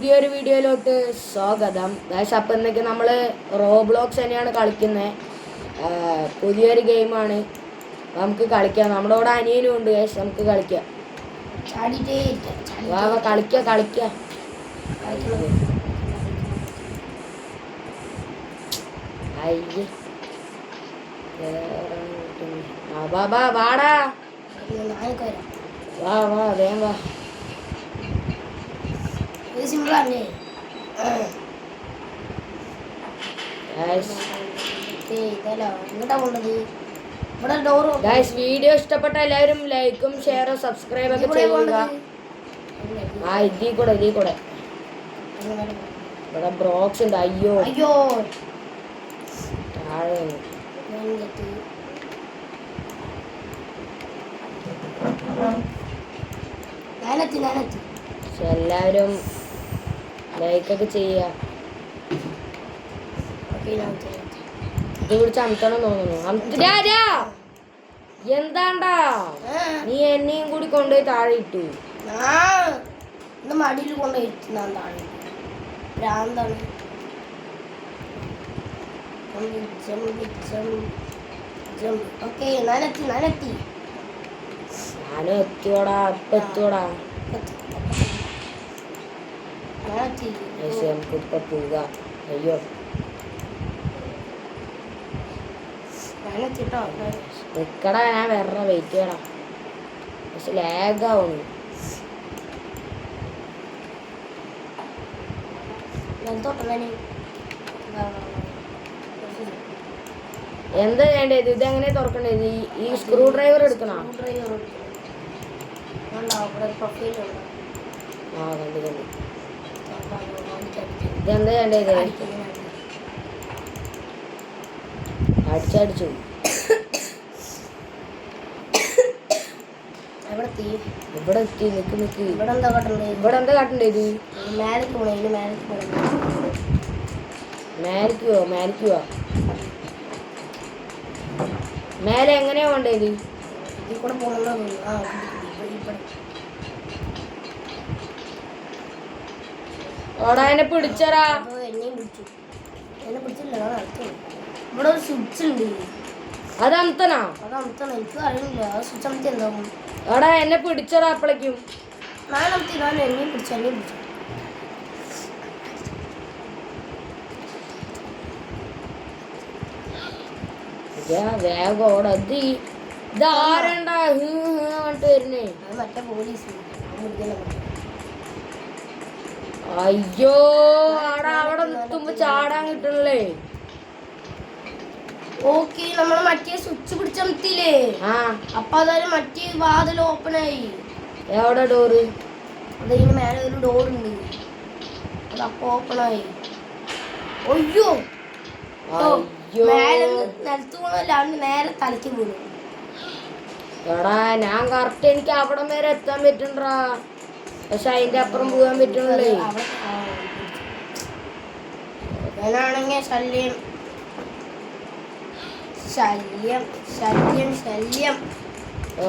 പുതിയൊരു വീഡിയോയിലോട്ട് സ്വാഗതം. ഗൈസ്, അപ്പം ഇന്നൊക്കെ നമ്മൾ റോബ്ലോക്സ് തന്നെയാണ് കളിക്കുന്നത്. പുതിയൊരു ഗെയിമാണ്. നമുക്ക് കളിക്കാം. നമ്മുടെ കൂടെ അനിയനും ഉണ്ട്. ഗൈസ്, നമുക്ക് കളിക്കാം. വാ കളിക്കാം കളിക്കാം. അയ്യേ വാടാ, വാ വാ വേഗം വാ. വീഡിയോ ഇഷ്ടപ്പെട്ട എല്ലാവരും ലൈക്കും ഷെയറും സബ്സ്ക്രൈബ് ഒക്കെ ചെയ്യുക. ഇതിൽ കൂടെ ഇവിടെ ബ്രോക്സ് ഉണ്ട്. അയ്യോ താഴെ എല്ലാവരും ലൈക്കൊക്കെ ചെയ്യുക. ഇത് പിടിച്ച് അമത്തണം തോന്നുന്നു. എന്താണ്ടാ നീ എന്നെയും കൂടി കൊണ്ടുപോയി താഴെ ഇട്ടു. മടിയിൽ കൊണ്ടുപോയി ഭ്രാന്താണ്. ഞാനും എത്തിയോടാ. ഇപ്പൊ എത്തിയോടാ. നമുക്കിപ്പൊ പോകാം. അയ്യോ നിക്കടാ, ഞാൻ വേറെ വെയിറ്റ് ചെയ്യണം. പക്ഷെ ലാഗാവുന്നു. എന്താ വേണ്ടത്? ഇതെങ്ങനെ തുറക്കണ്ടത്? ഈ സ്ക്രൂ ഡ്രൈവർ എടുക്കണോ? ഇതെന്താ വേണ്ടത്? അടിച്ചടിച്ചു. ഇവിടെ എത്തി. നിക്ക്. ഇവിടെ എന്താ കാട്ടണ്ടേ? ഇത് മേലിക്കുവോ? മേലെ എങ്ങനെയാ വേണ്ടത്? ഓടാ, എന്നെ പിടിച്ചറാ. ഇവിടെ ഒരു സ്വിച്ച് ഉണ്ട്. അത് അമത്തനാ? എനിക്ക് അറിയില്ല. സ്വിച്ച് അമത്തി എന്താവും? എടാ, എന്നെ പിടിച്ചറാ. അപ്പളേക്കും എന്നെ പിടിച്ചു. വേഗം ഓടാ. ഇതാരണ്ടാ പറഞ്ഞിട്ട് വരുന്നേ? മറ്റേ പോലീസ്. അയ്യോ, അവിടെ നിൽക്കുമ്പോ ചാടാൻ കിട്ടണല്ലേ. ഓക്കെ, നമ്മള് മറ്റേ സ്വിച്ച് പിടിച്ചമത്തില്ലേ? അപ്പൊ അതായത് മറ്റേ വാതിൽ ഓപ്പൺ ആയി. എവിടെ ഡോറ്? അതിന് മേലെ ഒരു ഡോർ ഉണ്ട്. അത് അപ്പൊ ഓപ്പൺ ആയി. അയ്യോ മേലെ നിലത്ത് പോണല്ല, നേരെ തലയ്ക്ക് വീണു. എടാ, ഞാൻ കറക്റ്റ് എനിക്ക് അവിടെ വരെ എത്താൻ പറ്റണ്ടാ. പക്ഷെ അതിന്റെ അപ്പുറം പോകാൻ പറ്റണല്ലേ. ഞാനാണെങ്കിൽ ശല്യം.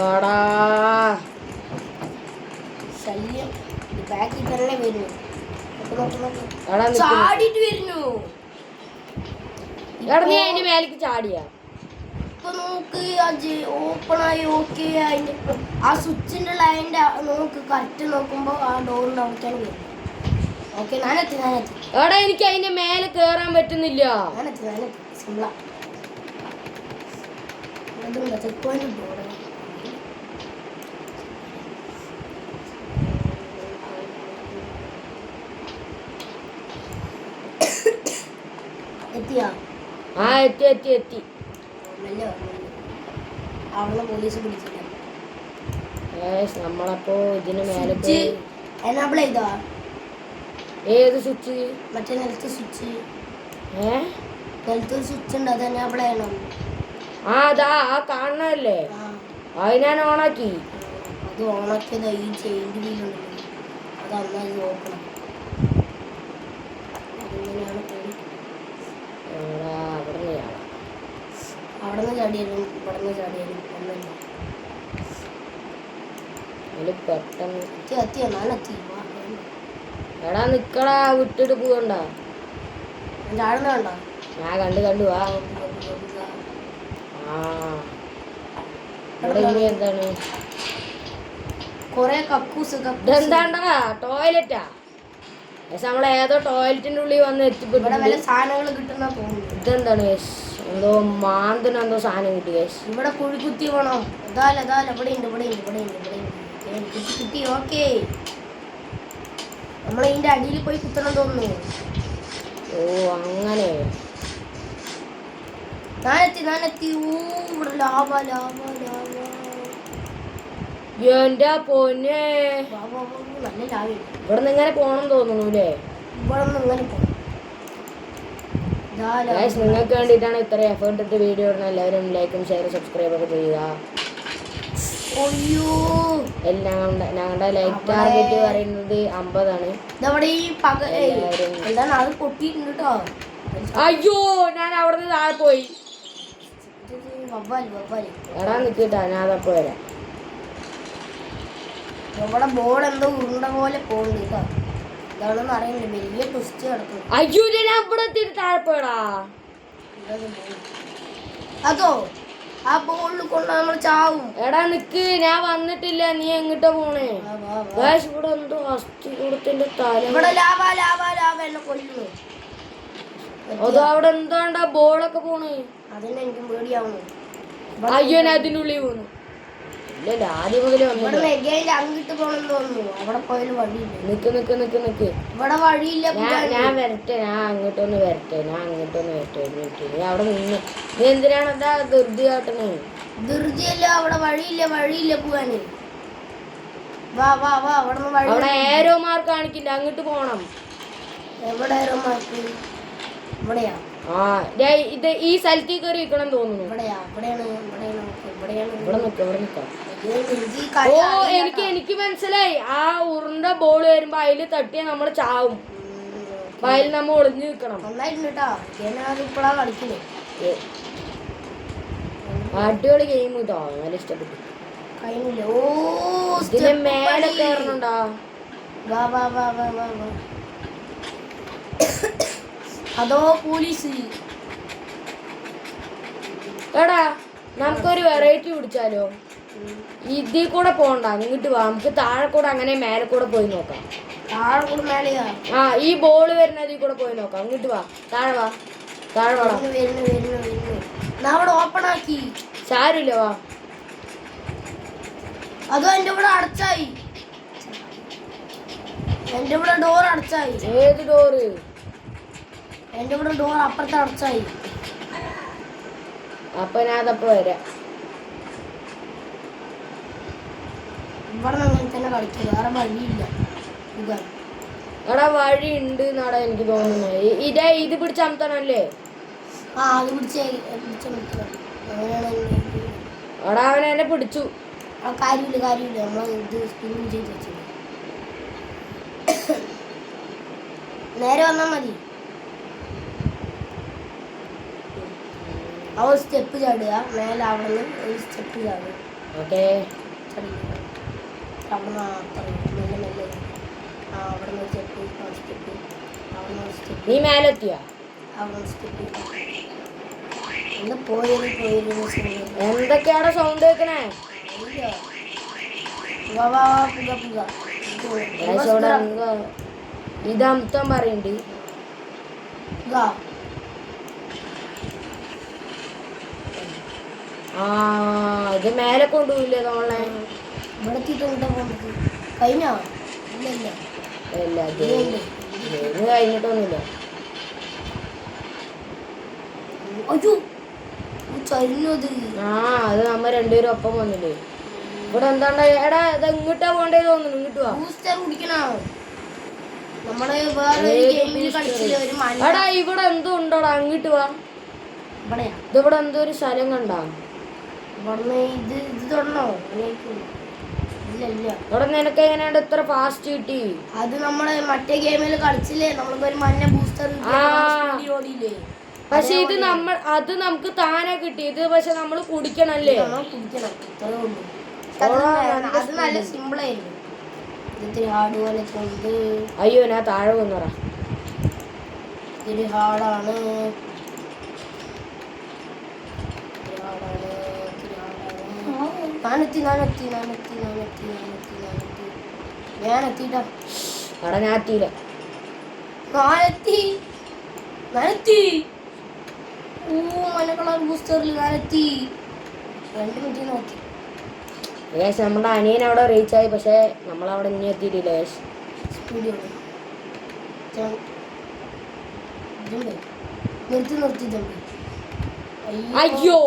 എടാ ശല്യം ബാക്കിൽ തന്നെ വരുന്നു. ചാടിട്ട് വരുന്നു. എടാ, നീ അതിന്റെ മേലേക്ക് ചാടിയ? ഇപ്പൊ നോക്ക്, ഓപ്പണായി. ഓക്കെ, അതിന്റെ ആ സ്വിച്ചിന്റെ ലൈൻ്റെ നോക്ക്. കറക്റ്റ് നോക്കുമ്പോ ആ ഡോറിന്റെ അവിടേക്കാണ് വരുന്നത്. ഓക്കെ, ഞാനെത്തി. എടാ, എനിക്ക് അതിന്റെ മേലെ കേറാൻ പറ്റുന്നില്ല. സിംപ്ലാ. ചെക്ക് പോയിന്റ് ഡോറ് എത്തിയാ? എത്തി. അവിടെ പോലീസ് പിടിച്ചില്ല. നമ്മളപ്പോ ഇതിന് മേലെ എനാബിൾ ചെയ്താ? ഏത് സ്വിച്ച്? മറ്റേ നിലത്ത് സ്വിച്ച്. നിലത്ത് സ്വിച്ച് ഉണ്ട്, അത് എനാബിൾ ചെയ്യണം. അതാ കാണണല്ലേ? അത് ഞാൻ ഓണാക്കി. അത് ഓണാക്കിയതാ. ഈ ചെയിൻ്റെ വീലുണ്ടല്ലോ, അത് അന്നായി നോക്കണം. അതെങ്ങനെയാണ് അവിടെ നിന്ന് ചാടിയാലും ഇവിടെ നിന്ന് ചാടിയാലും ഒന്നല്ല. പെട്ടെന്ന് എത്തിയോ? ഞാനെത്തി. എടാ നിക്കടാ, വിട്ടിട്ട് പോകണ്ട. ചാടുന്ന കണ്ടോ? ഞാൻ കണ്ടു വാ. ആ ഇവിടെ ഇനി എന്താണ്? കൊറേ കക്കൂസ് ഇതെന്താണ്ടാ, ടോയ്ലറ്റാ? പക്ഷെ നമ്മളെ ഏതോ ടോയ്ലറ്റിന്റെ ഉള്ളിൽ വന്ന് എത്തിപ്പെട്ടു. സാധനങ്ങൾ കിട്ടുന്ന തോന്നുന്നു. ഇതെന്താണ്? എന്തോ മാന്തിനെന്തോ സാധനം കിട്ടി. ഇവിടെ കുഴിക്കുത്തി വേണോ? ഇവിടെ കുത്തി. ഓക്കേ, നമ്മളതിന്റെ അടിയിൽ പോയി കുത്തണം തോന്നുന്നു. ഓ അങ്ങനെ. ഞാനെത്തി. ഇവിടെ ലാവ. എന്റെ പൊന്നെ, നല്ല ലാവ. ഇവിടെ നിന്ന് ഇങ്ങനെ പോണം തോന്നുന്നു അല്ലേ? ഇവിടെ നിന്ന് ഇങ്ങനെ പോണം. നിങ്ങൾക്ക് വേണ്ടിയിട്ടാണ് ഇത്ര എഫേർട്ട് ഇട്ട് വീഡിയോ ഇടുന്നത്. എല്ലാവരും ലൈക്കും ഷെയർ സബ്സ്ക്രൈബ് ഒക്കെ ചെയ്യുക. ഞങ്ങളുടെ ലൈക്ക് ടാർഗറ്റ് പറയുന്നത് 50 ആണ്. അയ്യോ, ഞാൻ അവിടുന്ന് താഴെ പോയി. എടാ നിക്കട്ടാ, ഞാൻ അതപ്പോ വരാം. ഇവിടെ ബോർഡ് എന്തോ ഉരുണ്ട പോലെ പോകുന്നുണ്ട്. എന്താണെന്ന് അറിയില്ല, വലിയ ട്വിസ്റ്റ് കിടക്കുന്നു. അയ്യോ, ഞാൻ ഇവിടെ എത്തിയിട്ട് താഴെ പോയടാ. അതോ ആ ബോളിൽ കൊണ്ട് നമ്മൾ ചാവും. എടാ നിക്ക്, ഞാൻ വന്നിട്ടില്ല. നീ എങ്ങിട്ടാ പോണേ? ഇവിടെ എന്തോ അസ്ഥി കൂടത്തിന്റെ തല. ഇവിടെ ലാവ എന്നെ കൊല്ലുന്നു. അതോ അവിടെ എന്താണ്ടാ ബോളൊക്കെ പോണേ? അതിനെ എനിക്ക് പേടിയാവുന്നു. അയ്യോ, ഞാൻ അതിനുള്ളിൽ പോന്നു. ഇല്ല, ആദ്യം മുതലേ അങ്ങിട്ട് പോണെന്ന് തോന്നുന്നു. അവിടെ പോയാലും വഴിയില്ല. നിക്ക്. ഇവിടെ വഴിയില്ല. ഞാൻ വരട്ടെ. ഞാൻ അങ്ങോട്ടൊന്ന് വരട്ടെ. നീ അവിടെ നിന്ന്. നീ എന്തിനാണ് എന്താ ധൃതി കാട്ടണേ? ധൃതിയല്ല, അവിടെ വഴിയില്ല പോവാന്. വാ അവിടെ ഏരോ മാർക്ക് കാണിക്കില്ല, അങ്ങോട്ട് പോണം. എവിടെ ഏരോ മാർക്ക്? ഇവിടെയാ. ഇത് ഈ സ്ഥലത്തേക്ക് കയറി നിൽക്കണം തോന്നുന്നു. ഇവിടെ നിക്കാം. ഓ, എനിക്ക് മനസ്സിലായി. ആ ഉരുണ്ട ബോൾ വരുമ്പോ അതില് തട്ടിയ നമ്മള് ചാവും. അതിൽ നമ്മ ഒളിഞ്ഞു നിക്കണം. അടിപൊളി ഗെയിം കേട്ടോ, നല്ല ഇഷ്ടപ്പെട്ടു. ഇതിന് മേലെ കയറണുണ്ടോ? അതോ പോലീസ്. എടാ, നമുക്കൊരു വെറൈറ്റി പിടിച്ചാലോ? ഇതിൽ കൂടെ പോണ്ട, അങ്ങോട്ട് വാ. നമുക്ക് താഴെ കൂടെ അങ്ങനെ മേലെ കൂടെ പോയി നോക്കാം. ആ, ഈ ബോള് വരുന്ന അതിൽ കൂടെ പോയി നോക്കാം. അങ്ങോട്ട് വാ, താഴെ വാ. ഓപ്പൺ ആക്കി. സാരില്ല, വാ. അതോ എന്റെ ഇവിടെ അടച്ചായി. എന്റെ ഇവിടെ ഡോർ അടച്ചായി. ഏത് ഡോറ്? എന്റെ ഇവിടെ ഡോർ അപ്പുറത്ത് അടച്ചായി. അപ്പൊ ഞാൻ അതപ്പോ വരാം. ഇവിടെ അങ്ങനെ തന്നെ കളിക്കുക, വേറെ വഴിയില്ല. എടാ, വഴി ഉണ്ട് എന്നാടാ എനിക്ക് തോന്നുന്നത്. ഇത് പിടിച്ചമത്തണല്ലേ? അത് എടാ, അവൻ എന്നെ പിടിച്ചു. കാര്യമില്ല, നമ്മൾ ഇത് സ്പിൻ ചെയ്ത് വെച്ചു. നേരെ വന്നാൽ മതി. അവ സ്റ്റെപ്പ് ചാടുക, മേലെ അവിടെ നിന്ന് സ്റ്റെപ്പ് ചാടുക. ഓക്കേ, നീ മേലെത്തിയാ? എന്തൊക്കെയാണ് സൗണ്ട് കേൾക്കണേ? ഇത് അമത്തം പറയണ്ട്. ആ, ഇത് മേലെ കൊണ്ടുപോയില്ലേ തോളെ? ഇവിടെ കഴിഞ്ഞോ? ഇല്ല, കഴിഞ്ഞിട്ടൊന്നുമില്ല. ആ, അത് നമ്മ രണ്ടുപേരും ഒപ്പം വന്നില്ലേ? ഇവിടെ എന്താണ്ടാ? എടാ, ഇത് ഇങ്ങോട്ടാ പോണ്ടേ തോന്നുന്നു. ഇങ്ങോട്ട് വാ. എടാ, ഇവിടെ എന്തോ ഉണ്ടോടാ? അങ്ങോട്ട് വാ. ഇതിവിടെ എന്തോ ഒരു സ്ഥലം കണ്ടാ? ഇവിടെ നിനക്ക് എങ്ങനെയാണ് ഇത്ര ഫാസ്റ്റ് കിട്ടി? അത് നമ്മള് മറ്റേ ഗെയിമിൽ കളിച്ചില്ലേ, നമ്മൾക്ക് ഒരു മഞ്ഞ ബൂസ്റ്റർ. പക്ഷെ ഇത് അത് നമുക്ക് താനെ കിട്ടി. ഇത് പക്ഷെ നമ്മള് കുടിക്കണല്ലേ? അത് നല്ല സിമ്പിൾ ആയിരുന്നു. ഇത്തിരി ഹാർഡ് പോലെ ഉണ്ട്. അയ്യോ ഞാൻ താഴെ വന്നറ. ഇത്തിരി ഹാർഡാണ്. ഞാനെത്തിട്ടാ അവിടെ ഞാൻ എത്തിയില്ല. കളർ ബൂസ്റ്ററിൽ ഞാനെത്തി. 2 മിനിറ്റ് നോക്കി. ഗൈസ് നമ്മുടെ അനിയൻ അവിടെ റീച്ച് ആയി. പക്ഷെ നമ്മളവിടെ ഇനി എത്തിയിട്ടില്ല ഗൈസ്. സ്പീഡിയോ നിർത്തി നിർത്തിയിട്ടുണ്ട്. അയ്യോ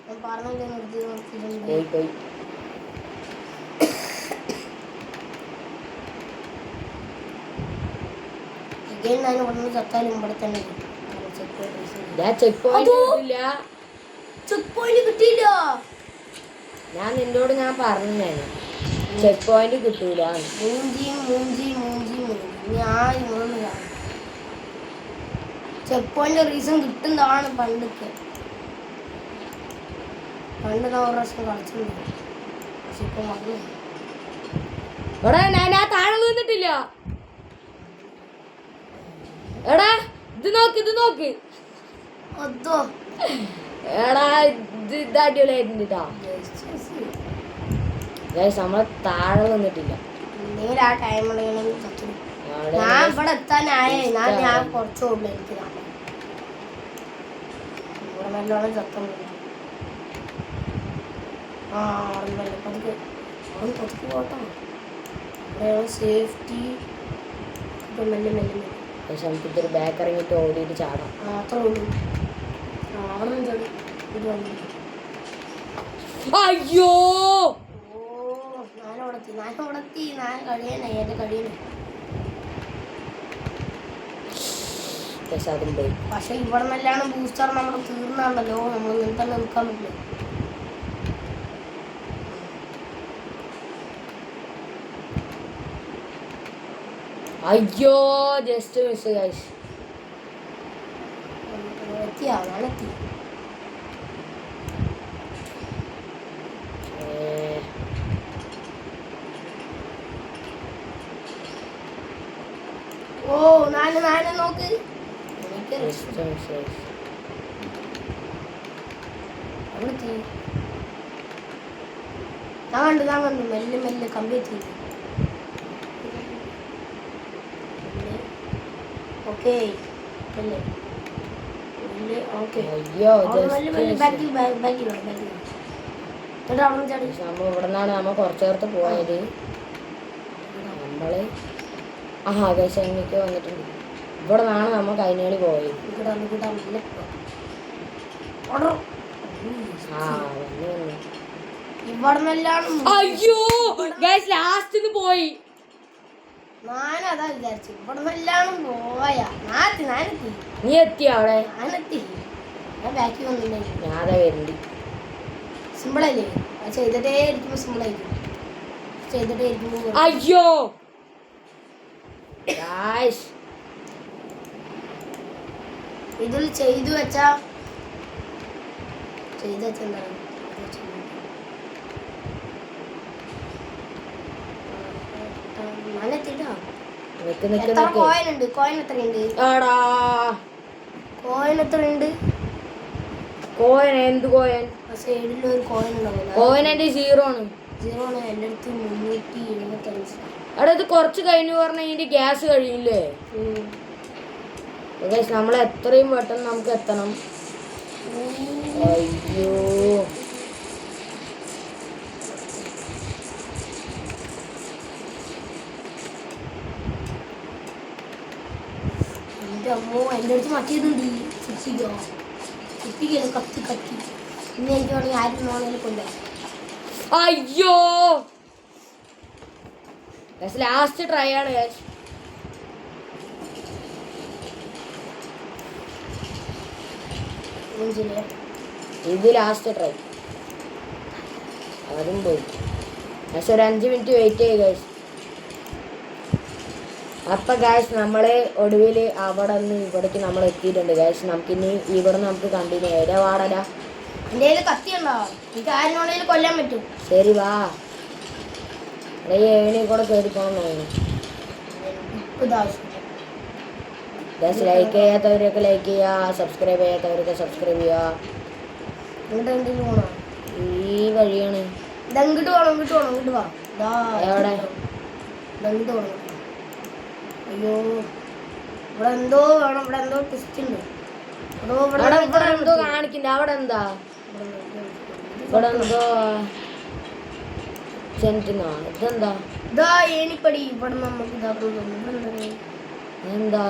ഞാൻ പറഞ്ഞല്ലേ നിർത്തിയിട്ടുണ്ട്. പോയി പോയി. ഞാൻ ഇവിടുന്ന് ചത്താലും ഇവിടെ തന്നെ ഞാൻ ചെക്ക് പോയിന്റ് കിട്ടില്ല. ചെക്ക് പോയിന്റ് കിട്ടിയില്ല. ഞാൻ നിന്നോട് ഞാൻ പറഞ്ഞു ചെക്ക് പോയിന്റ് കിട്ടൂല. ചെക്ക് പോയിന്റ് റീസൺ കിട്ടുന്നതാണ് പണ്ടൊക്കെ. പണ്ട് ഞാൻ ഒരു പ്രാവശ്യം കളിച്ചിട്ടുണ്ട്. പക്ഷെ ഇപ്പൊ മറന്നു. എടാ ഞാൻ ആ താഴെ നിന്നിട്ടില്ല. എടാ ഇത് നോക്ക് ഇത് നോക്ക്. അതോ എടാ ഇത് അടിപൊളിയായിട്ടുണ്ടാ. നമ്മളെ താഴെ നിന്നിട്ടില്ല. എന്തെങ്കിലും ആ ടൈമിൽ ഞാൻ ഇവിടെ എത്താനായേ. ഞാൻ കുറച്ചുള്ളൂ. എനിക്ക് ഇവിടെ നല്ലോണം ചത്തുണ്ട്. പതുക്കെ പോട്ടോ. ഇവിടെയാണ് സേഫ്റ്റി. മെല്ലെ മെല്ലെ മെല്ലെ നമുക്കിതൊരു ബാക്ക് ഇറങ്ങിയിട്ട് ഓടിയിട്ട് ചാടാം. അത്രേ ഉള്ളൂ. അവിടെ നിന്ന് ചാടി ഇത് വന്നു. അയ്യോ ഞാനവിടെത്തി. ഞാൻ കഴിയണേ. എൻ്റെ കഴിയണേ. അതും പോയി. പക്ഷെ ഇവിടെ നല്ലാണ് ബൂസ്റ്റർ നമ്മുടെ തീർന്നാണല്ലോ. നമ്മൾ ഇങ്ങനെ തന്നെ നിൽക്കാൻ പറ്റില്ല. അയ്യോ ജസ്റ്റ് മിസ് ഗൈസ്. ഞാനെത്തി. ഓ നാല് നോക്ക്. ഞാൻ കണ്ടു മെല്ലെ മെല്ലെ കംപ്ലീറ്റ് ചെയ്തു. ഓക്കെ അയ്യോ ഇവിടുന്നാണ് നമ്മ കുറച്ചേർത്ത് പോയത്. നമ്മള് ആകാശക്ക് വന്നിട്ടുണ്ട്. ഇവിടെ നിന്നാണ് നമ്മ കൈനേളി പോയത്. അയ്യോ ലാസ്റ്റ് പോയി. ഞാനതാ വിചാരിച്ചു. ഇവിടെ നല്ലോണം പോയാ ഞാനെത്തി. നീ എത്തിയ അവിടെ? ഞാനെത്തി. ഞാൻ ബാക്കി വന്നില്ലേ. ഞാനതാ വരുന്നുണ്ട്. സിമ്പിളല്ലേ? ചെയ്തിട്ടേ ഇരിക്കുമ്പോ സിമ്പിളായിരിക്കും. ചെയ്തിട്ടേ ഇരിക്കുമ്പോ അയ്യോ ഇതിൽ ചെയ്തു വെച്ചാ എന്താണ് കോയിൻ എത്രയുണ്ട്? കോയിൻ എന്ത് കോയിൻ? സൈഡിലൊരു കോയിൻ ഉണ്ടാവില്ല. കോയിൻ എന്റെ 0 ആണ്. എൻ്റെ അടുത്ത് 375. അവിടെ ഇത് കുറച്ച് കഴിഞ്ഞു പറഞ്ഞാൽ ഇതിന്റെ ഗ്യാസ് കഴിയില്ലേ? നമ്മൾ എത്രയും പെട്ടെന്ന് നമുക്ക് എത്തണം. അയ്യോ എൻ്റെ അടുത്ത് മറ്റേതുണ്ട്. കത്തി ഇന്ന് എനിക്ക് വേണമെങ്കിൽ ആരും നോണേലും കൊണ്ടുപോയി. അയ്യോ ലാസ്റ്റ് ട്രൈ ആണ്. ഇത് ലാസ്റ്റ് ട്രൈ. അതും പോയി. പക്ഷെ ഒരു 5 മിനിറ്റ് വെയിറ്റ് ചെയ്ത് ഗൈസ്. അപ്പൊ ഗൈസ് നമ്മള് ഒടുവിൽ അവിടെ നിന്ന് ഇവിടേക്ക് നമ്മൾ എത്തിയിട്ടുണ്ട് ഗൈസ്. നമുക്കിനി ഇവിടെ നമുക്ക് കണ്ടിന്യൂ. ഏതാ വാടല കത്തി ഉണ്ടോ? എനിക്ക് ആരിനോടേലും കൊല്ലാൻ പറ്റും. ശരി വാ. ഏണി കൂടെ കയറിപ്പോണം തോന്നുന്നു. ലൈക്ക് ചെയ്യാത്തവരൊക്കെ ലൈക്ക് ചെയ്യുക, സബ്സ്ക്രൈബ് ചെയ്യാത്തവരൊക്കെ സബ്സ്ക്രൈബ് ചെയ്യുക. ഈ വഴിയാണ്. എവിടെ? അയ്യോ ഇവിടെ എന്തോ വേണം, ഇവിടെ എന്തോ ട്വിസ്റ്റ് ഉണ്ട്. ഇവിടെ എന്തോ കാണിക്കണ്ട. അവിടെ എന്താ? ഇവിടെ എന്തോ ചെന്റിനോ ഇതെന്താ? ഇതാ ഏണിപ്പടി. ഇവിടെ നമുക്ക് എന്താ?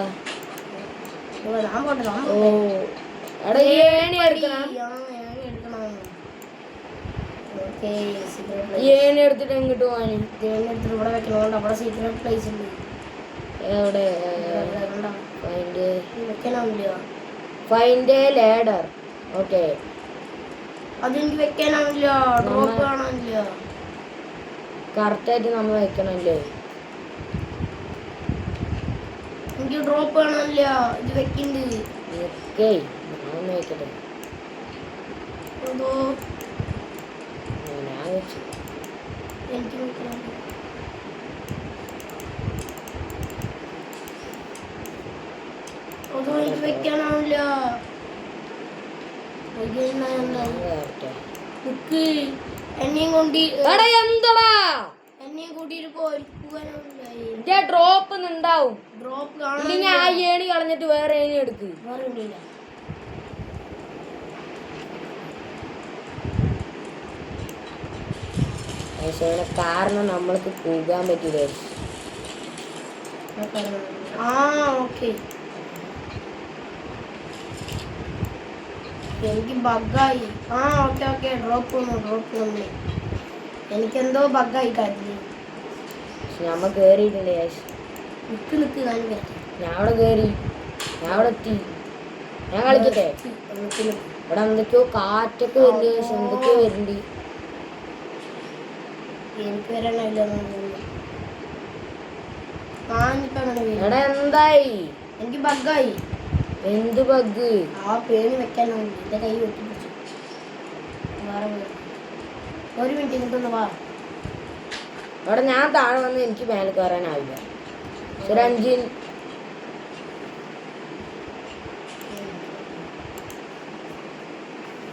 ഞാൻ പോട്ടെ. ഓ എടാ ഏണി എടുക്കണം. ഏണി എടുത്തിട്ട് എങ്ങോട്ട് പോവാന്? ഏണി എടുത്തിട്ട് ഇവിടെ വെക്കണോണ്ട് അവിടെ സീക്രട്ട് പ്ലേസ് ഉണ്ട്. എവിടെ? വെക്കാനാവില്ല. Find a ladder. ഓക്കെ, അതെനിക്ക് വെക്കാനാവില്ല. ഡ്രോപ്പ് കാണാനില്ല. കറക്റ്റായിട്ട് നമ്മൾ വെക്കണല്ലേ? എനിക്ക് ഡ്രോപ്പ് കാണാനില്ല. ഇത് വെക്കണ്ട്. ഓക്കെ, ഞാനൊന്ന് വെക്കട്ടെ. എന്തോ ഞാൻ വെച്ചു. എനിക്ക് വെക്കണം. അതോ എനിക്ക് വെക്കാനാവില്ല. എന്നെയും കൊണ്ട് എന്നെയും കൂട്ടിട്ട് പോകാനാവില്ല. ഡ്രോപ്പ് ഉണ്ടാവും. ഡ്രോപ്പ് ഇല്ലെങ്കിൽ ആ ഏണി കളഞ്ഞിട്ട് വേറെ ഏണി എടുക്ക്. വേറെ ഉണ്ടില്ല. പക്ഷേ കാരണം നമ്മൾക്ക് പോകാൻ പറ്റില്ല. ഓക്കെ, എനിക്ക് ബഗ്ഗായി. ഓക്കെ ഓക്കെ, ഡ്രോപ്പ് വന്നു. എനിക്കെന്തോ ബഗ്ഗായി കാര്യം. നമ്മ കേറിയിട്ടില്ലേ? നിക്ക് ഞാൻ അവിടെ കേറി, ഞാൻ അവിടെ എത്തി. ഞാൻ കളിക്കട്ടെ? ഇവിടെ എന്തൊക്കെയോ കാറ്റൊക്കെ വരുന്നുണ്ട്. എന്തൊക്കെയോ വരുന്നുണ്ട്. എനിക്ക് വരാനായില്ല. എടാ എന്തായി? എനിക്ക് ബഗ്ഗായി. എന്ത് ബഗ്? ആ പേര് വെക്കാനാവില്ല. എന്റെ കൈ വെട്ടിപ്പിടിച്ചു. ഒരു മിനിറ്റ് ഇങ്ങോട്ടൊന്ന് വാ. അവിടെ ഞാൻ താഴെ വന്ന് എനിക്ക് മേലെ കയറാനാവില്ല. ഒരു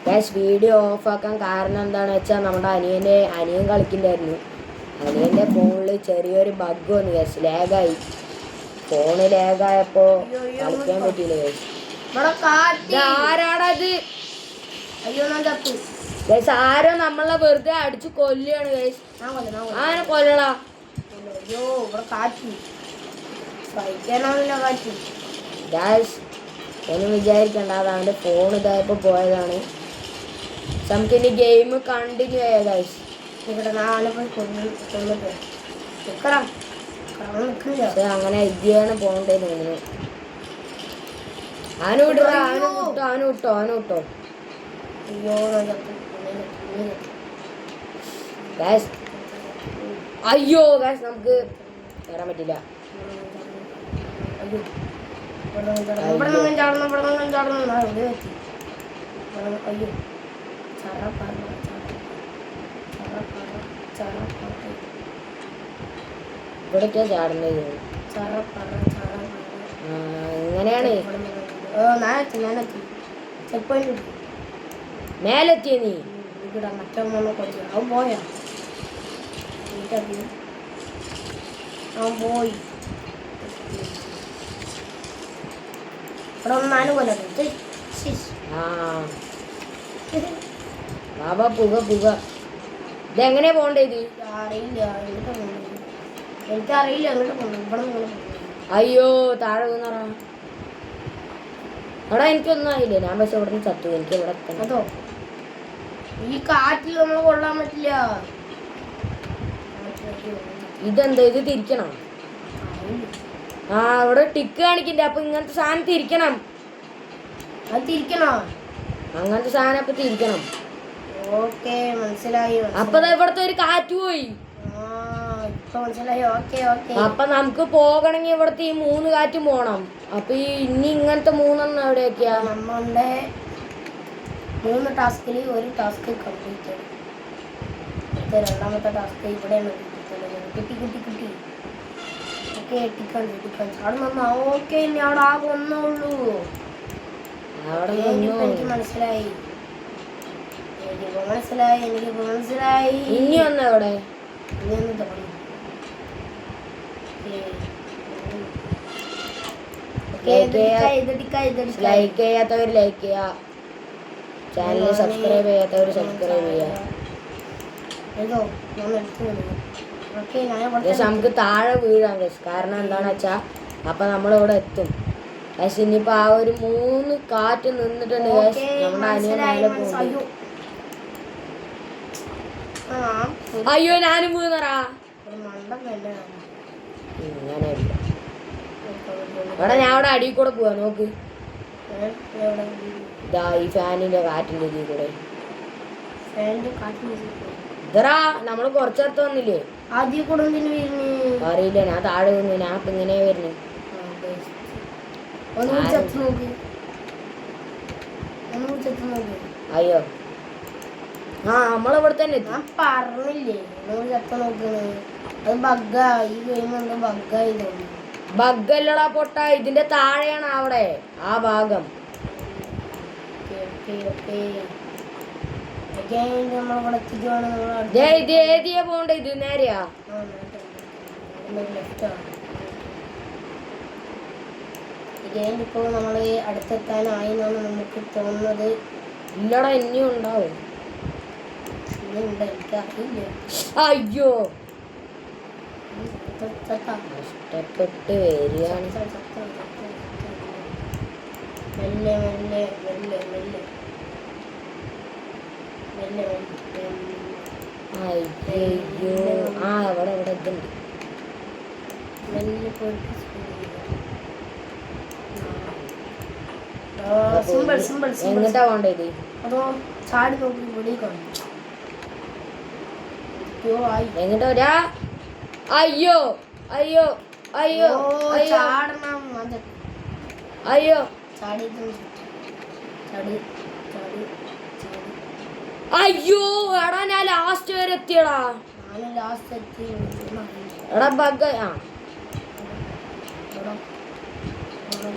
5 വീഡിയോ ഓഫാക്കാൻ കാരണം എന്താണെന്ന് വെച്ചാൽ നമ്മുടെ അനിയൻ കളിക്കണ്ടായിരുന്നു. അനിയൻ്റെ ഫോണിൽ ചെറിയൊരു ബഗ് വന്നു. ഗൈസ് ലാഗായി. ഫോണ് ലാഗായപ്പോൾ കളിക്കാൻ പറ്റിയില്ല. ആരാടത്? ഗൈസ് ആരോ നമ്മളെ വെറുതെ അടിച്ച് കൊല്ലുകയാണ്. ഗൈസ് ആരെ കൊല്ലടാ? ഗൈസ് ഒന്നും വിചാരിക്കണ്ട, അത് അവൻ്റെ ഫോൺ ഇതായപ്പോൾ പോയതാണ്. നമുക്കിനി ഗെയിം കണ്ടിന്യൂ ചെയ്യാം. ഗൈസ് അങ്ങനെ ഇതാണ് പോകേണ്ടത് തോന്നുന്നു. അവന് വിട്ടോ. അയ്യോ ഗൈസ് നമുക്ക് കയറാൻ പറ്റില്ല. ഇവിടേക്കാ ചാടുന്നത്. ഇങ്ങനെയാണ് മേലെത്തിയ നീ. അവൻ പോയി. ഇവിടെ ഒന്നാലും കൊല്ലം. ബാബാ പുക ഇതെങ്ങനെയാ പോണ്ടത്? അറിയില്ല. എനിക്കറിയില്ല അങ്ങോട്ട് പോകണം. ഇവിടെ അയ്യോ താഴെ പോന്നറ. എടാ എനിക്കൊന്നും ആയില്ലേ. ഞാൻ പക്ഷെ ഇവിടെ നിന്ന് ചത്തു. എനിക്ക് ഇവിടെ അതോ ഈ കാറ്റിൽ നമ്മൾ കൊള്ളാൻ പറ്റില്ല. ഇതെന്താ? ഇത് തിരിക്കണം. ഇവിടെ ടിക്ക് കാണിക്കണ്ടേ? അപ്പൊ ഇങ്ങനത്തെ സാധനം തിരിക്കണം. അത് തിരിക്കണോ? അങ്ങനത്തെ സാധനം അപ്പൊ തിരിക്കണം. ഓക്കെ മനസ്സിലായി. അപ്പൊ ഇവിടത്തെ ഒരു കാറ്റ് പോയി. മനസ്സിലായി. Okay okay. അപ്പൊ നമുക്ക് പോകണമെങ്കിൽ ഇവിടത്തെ ഈ 3 കാറ്റും പോണം. അപ്പൊ ഇനി ഇങ്ങനത്തെ 3 എവിടെയൊക്കെയാ? നമ്മളുടെ 3 ടാസ്കിൽ ഒരു ടാസ്ക് കംപ്ലീറ്റ്. രണ്ടാമത്തെ ടാസ്ക് ഇവിടെയാണ്. കിട്ടി ഓക്കെ എത്തിക്കാൻ അവിടെ നന്നാ ഓക്കെ ഇനി അവിടെ ആകെ ഒന്നുള്ളൂ അവിടെ എനിക്ക് മനസ്സിലായി എനിക്ക് മനസ്സിലായി ഇനി ഒന്ന് എവിടെ ഇനി ഒന്ന് തുടങ്ങി ലൈക്ക് ചെയ്യാത്തവർ ലൈക്ക് ചെയ്യാ, ചാനൽ സബ്സ്ക്രൈബ് ചെയ്യാത്തവർ സബ്സ്ക്രൈബ് ചെയ്യാ. നമുക്ക് താഴെ വീഴാം ഗൈസ്. കാരണം എന്താണെന്ന് വെച്ചാ അപ്പൊ നമ്മളിവിടെ എത്തും. പക്ഷെ ഇനിയിപ്പോ ആ ഒരു 3 കാറ്റ് നിന്നിട്ടുണ്ട് ഗൈസ്. നമ്മുടെ അനിയൻ മേലെ പോകും. അയ്യോ ഞാനും വീണറാ. എടാ ഞാൻ അവിടെ അടിയിൽ കൂടെ പോവാ നോക്ക്. ഇതാ ഈ ഫാനിന്റെ കാറ്റിന്റെ ഇതിൽ കൂടെ. ഇതറാ നമ്മള് കുറച്ചടുത്ത് വന്നില്ലേ? അറിയില്ല, ഞാൻ താഴെ വന്നു. ഞാൻ ഇപ്പൊ ഇങ്ങനെ വരുന്നു. അയ്യോ ആ നമ്മളിവിടെ തന്നെ എത്തി. പറഞ്ഞില്ലേ അത് ബഗ്ഗായി തോന്നി. ബഗ്ഗല്ലടാ പൊട്ട, ഇതിന്റെ താഴെയാണ് അവിടെ ആ ഭാഗം. ഇത് ഏതിയാ പോണ്ട? ഇത് നേരെയാ? ഇപ്പോ നമ്മള് അടുത്തെത്താനായി എന്നാണ് നമുക്ക് തോന്നുന്നത്. ഇല്ലടാ ഇനിയും ഉണ്ടാവും. എനിക്കറിയില്ല. അയ്യോ കഷ്ടപ്പെട്ട് വരികയാണ്. മെല്ലെ മെല്ലെ മെല്ലെ മെല്ലെ മെല്ലെ അയ്യോ ആ അവിടെ ഇവിടെ ഇതുണ്ട്. മെല്ലെ പോയിട്ട് എങ്ങട്ടാ പോണ്ടത്? അതോ ചാടി നോക്കി വിളിക്കണം. എങ്ങോട്ടാ വരാ? അയ്യോ അയ്യോ അയ്യോ അയ്യോ അയ്യോ അയ്യോ എടാ ഞാൻ ലാസ്റ്റ് വരെ എത്തിയടാ. എടാ ബഗ്. ആ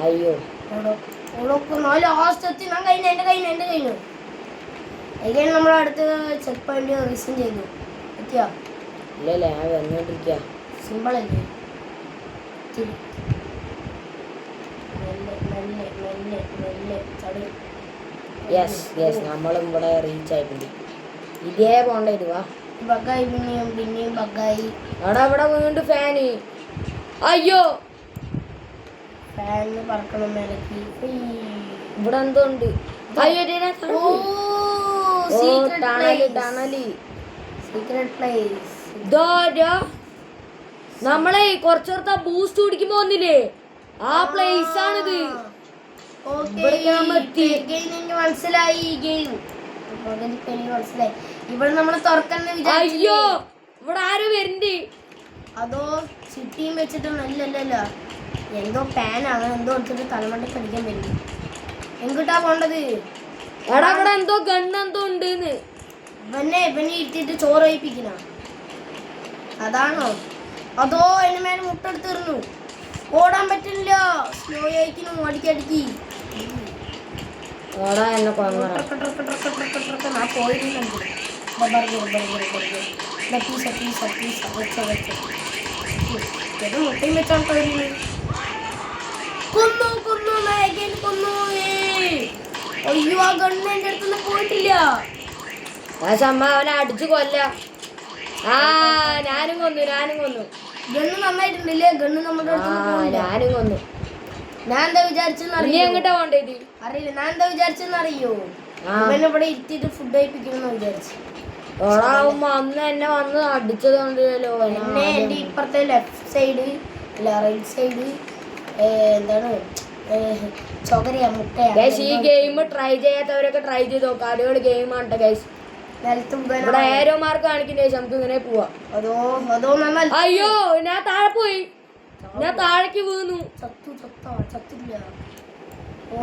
അയ്യോ ലാസ്റ്റ് എത്തി. ഞാൻ കഴിഞ്ഞു എന്റെ കഴിഞ്ഞു എങ്ങനെ നമ്മൾ അടുത്ത ചെക്ക് പോയിന്റ് റിസീവ് ചെയ്തു. എത്തിയാ? ഇല്ലല്ല ഞാൻ വന്നോണ്ടിരിക്ക. സിമ്പിൾ അല്ലേ? യെസ് യെസ് നമ്മളും ഇവിടെ റീച്ച് ആയിട്ടുണ്ട്. ഇതേ പോണ്ട ഇതുവാ. ബഗ്ഗായി പിന്നെയും ബഗ്ഗായി. അവിടെ ഇവിടെ വീണ്ടും ഫാന്. അയ്യോ ഫാന് പറക്കണം മേലേക്ക്. ഇവിടെ എന്തോ ഉണ്ട്. അയ്യോ ടണല് സീക്രട്ട് പ്ലേസ്. നമ്മളെ കുറച്ചേർത്ത ബൂസ്റ്റ് കുടിക്കുമ്പോ വന്നില്ലേ ആ പ്ലേസ് ആണിത്. മനസ്സിലായി ഗെയിം മനസ്സിലായി. ഇവിടെ നമ്മള് തുറക്കുന്ന. അയ്യോ ഇവിടെ ആരും വരുന്നുണ്ട്. അതോ സിറ്റിയും വെച്ചിട്ട് നല്ലല്ല എന്തോ പാനാണ് എന്തോ എടുത്തിട്ട് തലമണ്ടയ്ക്ക് അടിക്കാൻ പറ്റും. എങ്ങോട്ടാ പോണ്ടത്? എടാ ഇവിടെ എന്തോ ഗണ്ണെന്തോ ഉണ്ട്. ഇവനെ ഇട്ടിട്ട് ചോറ് കഴിപ്പിക്കണ അതാണോ? അതോ എന്നെ മേലെ മുട്ടെടുത്തിരുന്നു. ഓടാൻ പറ്റില്ല. സ്ലോ ആയിരിക്കുന്നു. അടിക്കടിക്കി എന്നെ മുട്ടയും വെച്ചാൽ കൊന്നു കൊന്നു കൊന്നു. അയ്യോ ആ ഗണ്ണ് എന്റെ അടുത്തൊന്നും പോയിട്ടില്ല. അമ്മ അവനെ അടിച്ചു കൊല്ല. ആ ഞാനും കൊന്നു. ഗണ്ണ് നന്നായിട്ടുണ്ടല്ലേ? ഗണ്ണ് നമ്മുടെ ഞാനും കൊന്നു. ഞാൻ എന്താ വിചാരിച്ചെന്നറിയോ? എങ്ങോട്ടാ പോണ്ടത് അറിയില്ല. ഞാൻ എന്താ വിചാരിച്ചെന്നറിയോ? ഇവനെ ഇവിടെ ഇരുത്തിട്ട് ഫുഡ് കഴിപ്പിക്കണമെന്ന് വിചാരിച്ചു. അന്ന് എന്നെ വന്ന് അടിച്ചത് കൊണ്ടല്ലോ. എന്നെ എന്റെ ഇപ്പുറത്തെ ലെഫ്റ്റ് സൈഡ് അല്ല റൈറ്റ് സൈഡ് എന്താണ് ചൊകരയാ മുട്ടയാ. ഈ ഗെയിം ട്രൈ ചെയ്യാത്തവരൊക്കെ ട്രൈ ചെയ്ത് നോക്കാം. അടിപൊളി ഗെയിമാണ് ഗൈസ്. ഇവിടെ ഏരോ മാർക്ക് കാണിക്കുന്ന ശേഷം നമുക്ക് ഇങ്ങനെ പോവാ. അയ്യോ ഞാൻ താഴെ പോയി. ഞാൻ താഴേക്ക് വീണു. ചത്തില്ല. ഓ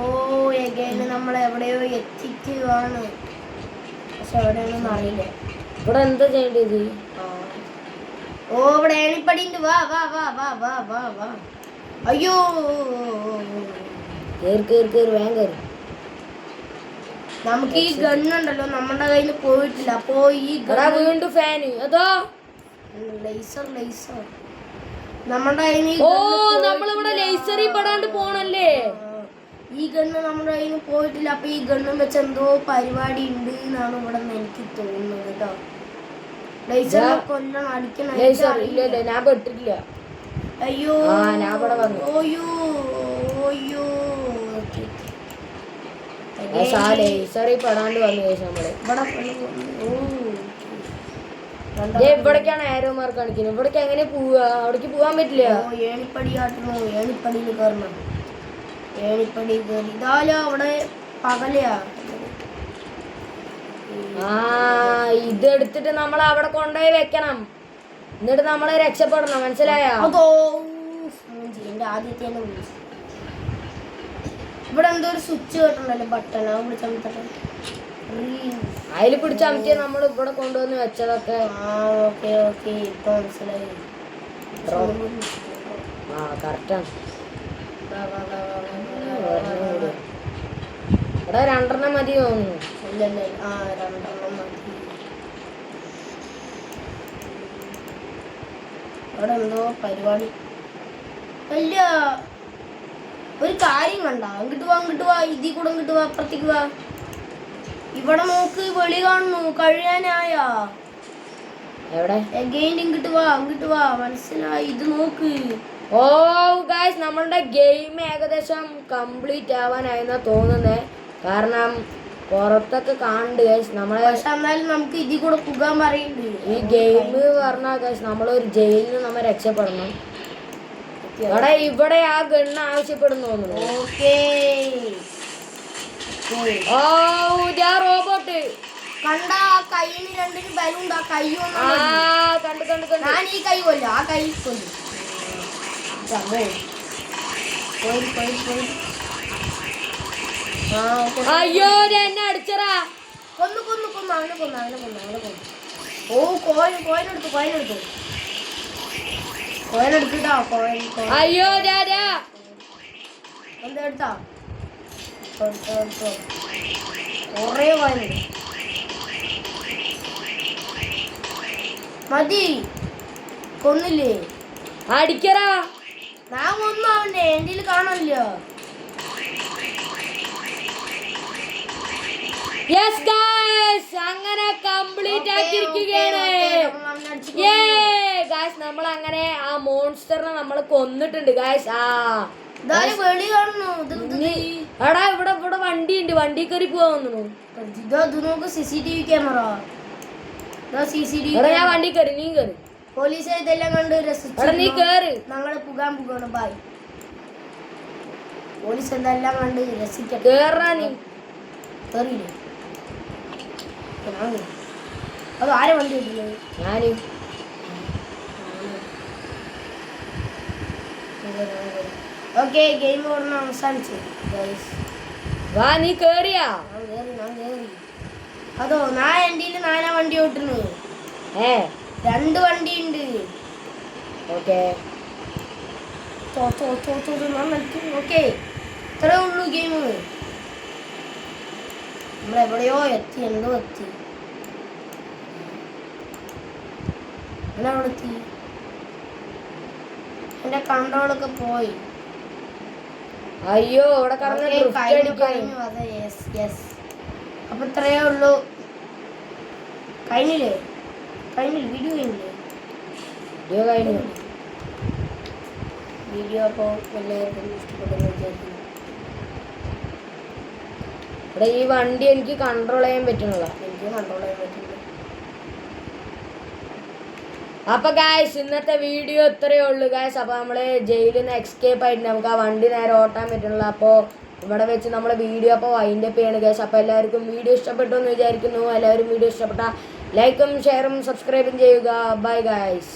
എഗൈൻ നമ്മൾ എവിടെയോ എത്തിക്കുകയാണ്. പക്ഷെ എവിടെയൊന്നും അറിയില്ല. ഇവിടെ എന്താ ചെയ്യേണ്ടത്? ഓ ഇവിടെ ഏണിപ്പടിയുണ്ട്. വാ വാ വാ വാ വാ വാ വാ. അയ്യോ കേറി വേഗം കേറി. നമുക്ക് ഈ ഗണ്ണുണ്ടല്ലോ നമ്മുടെ കയ്യിൽ പോയിട്ടില്ല. അപ്പോ ഈ വീണ്ടും ഫാന് അതോ ലേസർ നമ്മുടെ കയ്യിൽ ഓ നമ്മളിവിടെ ലേസറി പെടാണ്ട് പോണല്ലേ. ഈ ഗണ്ണ് നമ്മുടെ കയ്യിൽ പോയിട്ടില്ല. അപ്പൊ ഈ ഗണ്ണും വെച്ച് എന്തോ പരിപാടി ഉണ്ട് എന്നാണ് ഇവിടെ എനിക്ക് തോന്നുന്നത് കേട്ടോ. ലേസറിനെ കൊല്ലണം, അടിക്കണം. ഇല്ല ഞാൻ പെട്ടിട്ടില്ല. അയ്യോ ഞാൻ ഇവിടെ വന്നു. ഓയ്യോ ഓയ്യോ ലേസറി പെടാണ്ട് വന്നു നമ്മള്. ഇവിടേക്കാണ് ആരോ മാർക്ക് കാണിക്കുന്നത്. ഇവിടേക്ക് എങ്ങനെ പോവാ? അവിടേക്ക് പോവാൻ പറ്റില്ല. ഏണിപ്പടി കാട്ടണോ? ഏണിപ്പടിയിൽ കയറണം. ഏണിപ്പടി കയറി ഇതാലോ അവിടെ പകലയാ. ഇതെടുത്തിട്ട് നമ്മൾ അവിടെ കൊണ്ടുപോയി വെക്കണം. എന്നിട്ട് നമ്മള് രക്ഷപ്പെടണം. മനസ്സിലായോ? അതോ എന്റെ ആദ്യത്തെ ഇവിടെ എന്തോ ഒരു സ്വിച്ച് കേട്ടുണ്ടല്ലോ, ബട്ടൺ. അവിടെ ചമത്തട്ടെ. അതിൽ പിടിച്ചമറ്റിയ നമ്മൾ ഇവിടെ കൊണ്ടുവന്ന് വെച്ചതൊക്കെ. ഓക്കെ ഇപ്പൊ മനസ്സിലായി. കറക്റ്റാണ്. ഇവിടെ 2 മതി തോന്നുന്നു. ഇല്ലല്ലേ? 2 മതി. അവിടെ എന്തോ പരിപാടി. അല്ല ഒരു കാര്യം കണ്ട. അങ്ങോട്ട് വാ ഇതിൽ കൂടെ ഇങ്ങോട്ട് വാ, അപ്പുറത്തേക്ക് വാ. ഇവിടെ നോക്ക്, വെളി കാണുന്നു. കഴിയാനായാ എവിടെ? ഇങ്ങോട്ട് വാ മനസ്സിലായി. ഇത് നോക്ക്. ഓ ഗായ്സ് നമ്മളുടെ ഗെയിം ഏകദേശം കംപ്ലീറ്റ് ആവാനായെന്നാ തോന്നുന്നേ. കാരണം പുറത്തൊക്കെ കാണുന്നുണ്ട് ഗായ്സ് നമ്മളെ. പക്ഷെ എന്നാലും നമുക്ക് ഇതിൽ കൂടെ പോകാൻ പറയുന്നുണ്ട്. ഈ ഗെയിം പറഞ്ഞാൽ ഗായ്സ് നമ്മളൊരു ജയിലിൽ നിന്ന് നമ്മൾ രക്ഷപ്പെടണം. ഇവിടെ ആ ഗണ്ണ് ആവശ്യപ്പെടുന്നു തോന്നുന്നു. റോബോട്ട് കണ്ട കയ്യിന് 2 ബലൂൺ. ആ കൈ കണ്ടു. ഞാൻ ഈ കൈ കൊല്ലും, ആ കൈ കൊല്ലും. അയ്യോ എന്നെ അടിച്ചറാ. കൊന്നു അവനെ കൊന്നു. ഓ കോയിനെടുത്തു. അയ്യോ എന്തെടുത്താ? കൊറേ കോയിനുണ്ട്. മതി. കൊന്നില്ലേ? അടിക്കറാ. ഞാൻ കൊന്നു അവനെ. എന്റെ കാണാനില്ലോ. യെസ് ഗായ്സ് അങ്ങനെ കംപ്ലീറ്റ് ആക്കിയിരിക്കുകയാണ്. ഗായ്സ് നമ്മൾ അങ്ങനെ ആ മോൺസ്റ്ററിനെ നമ്മൾ കൊന്നിട്ടുണ്ട് ഗായ്സ്. എടാ ഇവിടെ വണ്ടി ഉണ്ട്. വണ്ടി കയറി പോവാ തോന്നുന്നു. CCTV camera. ഞാൻ വണ്ടി കയറി. നീ കയറി. പോലീസ് ഇതെല്ലാം കണ്ട് നീ കേറ്. ഞങ്ങള് പോകാണ്. ബൈ. പോലീസ് എന്തെല്ലാം കണ്ട് രസിക്കട്ടെ. കേറാ. നീ കേറിയില്ലേ? അത് ആരെ വണ്ടി കിട്ടുന്നത്? ഞാന്. ഓക്കെ ഗെയിം ഓടുന്ന അവസാനിച്ചു. വാ നീ കേറിയാ? ഞാൻ കേറി. അതോ ഞാൻ എൻ്റെ നാനാ വണ്ടി ഓട്ടുന്നു. 2 വണ്ടി ഉണ്ട്. ഓക്കെ ഓക്കെ ഇത്രേ ഉള്ളൂ ഗെയിം. നമ്മളെവിടെയോ എത്തി. എന്തോ എത്തി. അവിടെ എത്തി. എന്റെ കൺട്രോളൊക്കെ പോയി. അയ്യോ ഇവിടെ കഴിഞ്ഞു. അതെ യെസ്. അപ്പൊ ഇത്രയേ ഉള്ളൂ. കഴിഞ്ഞില്ലേ? വീഡിയോ കഴിഞ്ഞു. വീഡിയോ അപ്പോൾ എല്ലാവർക്കും ഇഷ്ടപ്പെട്ടെന്ന് വിചാരിക്കുന്നു. ഇവിടെ ഈ വണ്ടി എനിക്ക് കൺട്രോൾ ചെയ്യാൻ പറ്റുന്നില്ല. അപ്പൊ ഗായ്സ് ഇന്നത്തെ വീഡിയോ ഇത്രയേ ഉള്ളൂ ഗായ്സ്. അപ്പൊ നമ്മള് ജയിലിൽ നിന്ന് എസ്കേപ്പ് ആയിട്ട് നമുക്ക് ആ വണ്ടി നേരെ ഓട്ടാൻ പറ്റുന്നില്ല. അപ്പോൾ ഇവിടെ വെച്ച് നമ്മുടെ വീഡിയോ അപ്പോൾ വൈൻഡപ്പ് ചെയ്യാണ് ഗായ്സ്. അപ്പോൾ എല്ലാവർക്കും വീഡിയോ ഇഷ്ടപ്പെട്ടു എന്ന് വിചാരിക്കുന്നു. എല്ലാവരും വീഡിയോ ഇഷ്ടപ്പെട്ട ലൈക്കും ഷെയറും സബ്സ്ക്രൈബും ചെയ്യുക. Bye guys.